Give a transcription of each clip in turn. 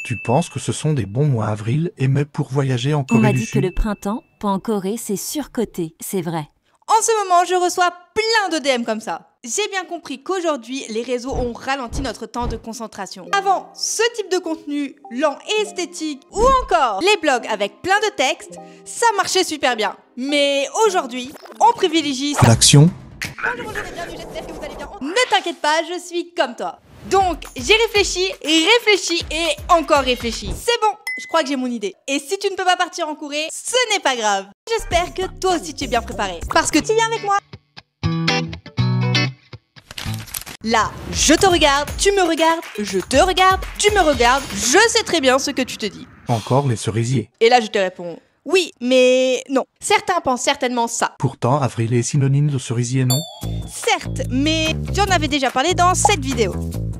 Tu penses que ce sont des bons mois avril et mai pour voyager en On Corée m'a du dit que Sud? le printemps, pas en Corée, c'est surcoté, c'est vrai. En ce moment, je reçois plein de DM comme ça. J'ai bien compris qu'aujourd'hui, les réseaux ont ralenti notre temps de concentration. Avant, ce type de contenu lent et esthétique, ou encore les blogs avec plein de textes, ça marchait super bien. Mais aujourd'hui, on privilégie... L'action? Bonjour et bienvenue, j'espère que vous allez bien. Ne t'inquiète pas, je suis comme toi. Donc, j'ai réfléchi et encore réfléchi. C'est bon, je crois que j'ai mon idée. Et si tu ne peux pas partir en Corée, ce n'est pas grave. J'espère que toi aussi tu es bien préparé. Parce que tu viens avec moi. Là, je te regarde, tu me regardes, je te regarde, tu me regardes. Je sais très bien ce que tu te dis. Encore les cerisiers. Et là, je te réponds, oui, mais non. Certains pensent certainement ça. Pourtant, avril est synonyme de cerisier, non? Certes, mais j'en avais déjà parlé dans cette vidéo.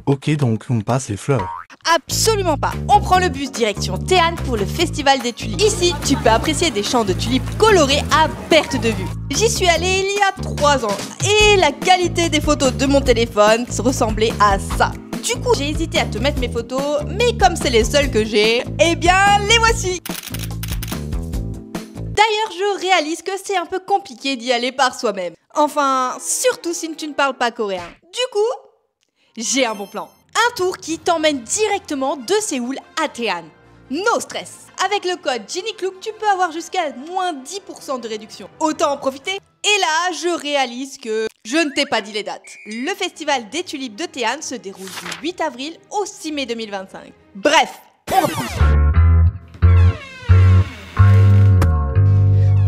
Ok, donc on passe les fleurs. Absolument pas. On prend le bus direction Théâne pour le festival des tulipes. Ici, tu peux apprécier des champs de tulipes colorés à perte de vue. J'y suis allée il y a 3 ans et la qualité des photos de mon téléphone ressemblait à ça. Du coup, j'ai hésité à te mettre mes photos, mais comme c'est les seules que j'ai, eh bien, les voici. D'ailleurs, je réalise que c'est un peu compliqué d'y aller par soi-même. Enfin, surtout si tu ne parles pas coréen. Du coup, j'ai un bon plan. Un tour qui t'emmène directement de Séoul à Théâne. No stress. Avec le code JENNYCLOUK, tu peux avoir jusqu'à moins 10% de réduction. Autant en profiter. Et là, je réalise que je ne t'ai pas dit les dates. Le festival des tulipes de Théâne se déroule du 8 avril au 6 mai 2025. Bref, on reprend.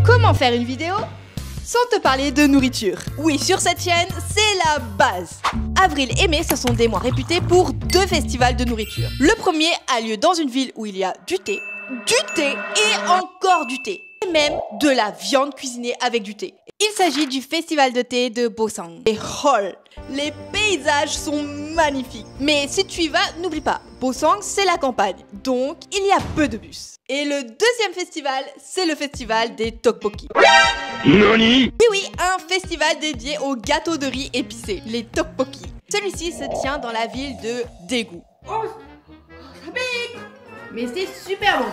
Comment faire une vidéo sans te parler de nourriture? Oui, sur cette chaîne, c'est la base. Avril et mai, ce sont des mois réputés pour 2 festivals de nourriture. Le premier a lieu dans une ville où il y a du thé et encore du thé. Et même de la viande cuisinée avec du thé. Il s'agit du festival de thé de Boseong. Et les paysages sont magnifiques. Mais si tu y vas, n'oublie pas, Boseong, c'est la campagne. Donc, il y a peu de bus. Et le deuxième festival, c'est le festival des tteokbokki. Nani? Oui, un festival dédié aux gâteaux de riz épicés, les tteokbokki. Celui-ci se tient dans la ville de Daegu. Oh, ça pique! Mais c'est super bon.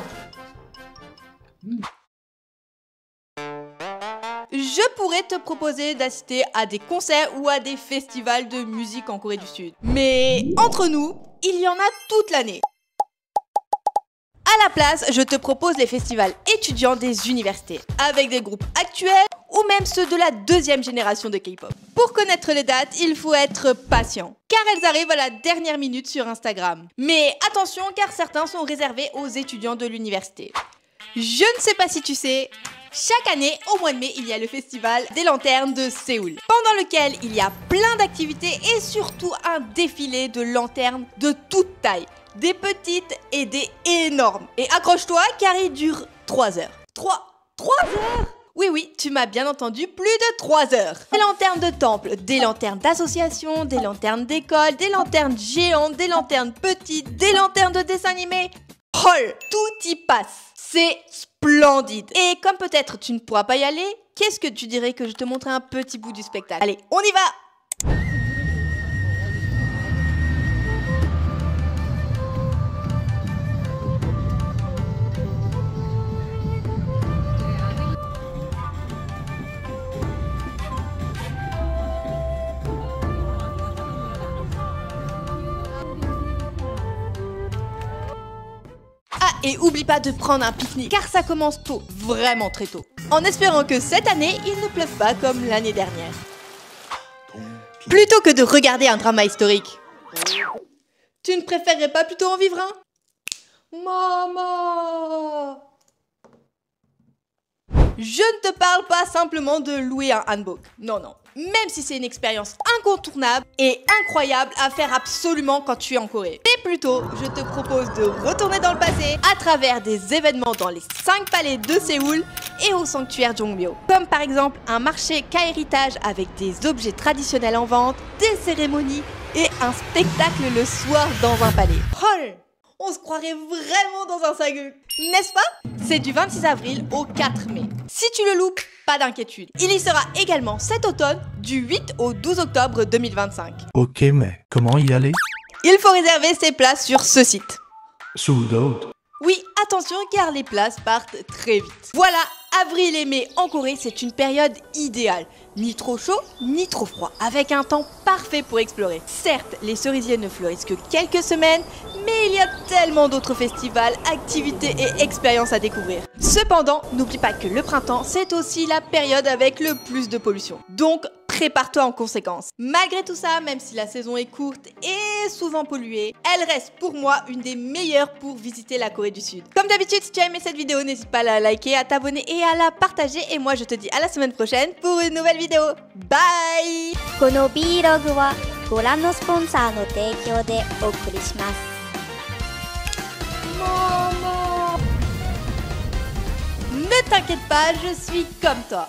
Je pourrais te proposer d'assister à des concerts ou à des festivals de musique en Corée du Sud. Mais entre nous, il y en a toute l'année. À la place, je te propose les festivals étudiants des universités, avec des groupes actuels ou même ceux de la 2e génération de K-pop. Pour connaître les dates, il faut être patient, car elles arrivent à la dernière minute sur Instagram. Mais attention, car certains sont réservés aux étudiants de l'université. Je ne sais pas si tu sais, chaque année, au mois de mai, il y a le festival des lanternes de Séoul, pendant lequel il y a plein d'activités et surtout un défilé de lanternes de toute taille. Des petites et des énormes. Et accroche-toi car il dure 3 heures. 3 heures? Oui, tu m'as bien entendu, plus de 3 heures. Des lanternes de temple, des lanternes d'association, des lanternes d'école, des lanternes géantes, des lanternes petites, des lanternes de dessin animé. Tout y passe. C'est splendide. Et comme peut-être tu ne pourras pas y aller, qu'est-ce que tu dirais que je te montre un petit bout du spectacle? Allez, on y va! Ah, et oublie pas de prendre un pique-nique, car ça commence tôt, vraiment très tôt. En espérant que cette année, il ne pleuve pas comme l'année dernière. Plutôt que de regarder un drama historique, tu ne préférerais pas plutôt en vivre un? Maman! Je ne te parle pas simplement de louer un hanbok. Non. Même si c'est une expérience incontournable et incroyable à faire absolument quand tu es en Corée. Mais plutôt, je te propose de retourner dans le passé à travers des événements dans les 5 palais de Séoul et au sanctuaire Jongmyo. Comme par exemple un marché K-héritage avec des objets traditionnels en vente, des cérémonies et un spectacle le soir dans un palais. On se croirait vraiment dans un sagu, n'est-ce pas? C'est du 26 avril au 4 mai. Si tu le loupes, pas d'inquiétude. Il y sera également cet automne, du 8 au 12 octobre 2025. Ok, mais comment y aller? Il faut réserver ses places sur ce site. Sold out. Oui, attention car les places partent très vite. Voilà, avril et mai en Corée, c'est une période idéale. Ni trop chaud, ni trop froid, avec un temps parfait pour explorer. Certes, les cerisiers ne fleurissent que quelques semaines, mais il y a tellement d'autres festivals, activités et expériences à découvrir. Cependant, n'oublie pas que le printemps, c'est aussi la période avec le plus de pollution. Donc, prépare-toi en conséquence. Malgré tout ça, même si la saison est courte et souvent polluée, elle reste pour moi une des meilleures pour visiter la Corée du Sud. Comme d'habitude, si tu as aimé cette vidéo, n'hésite pas à la liker, à t'abonner et à la partager. Et moi, je te dis à la semaine prochaine pour une nouvelle vidéo. Bye! この Vlog はご覧のスポンサーの提供でお送りします。Maman! Ne t'inquiète pas, je suis comme toi.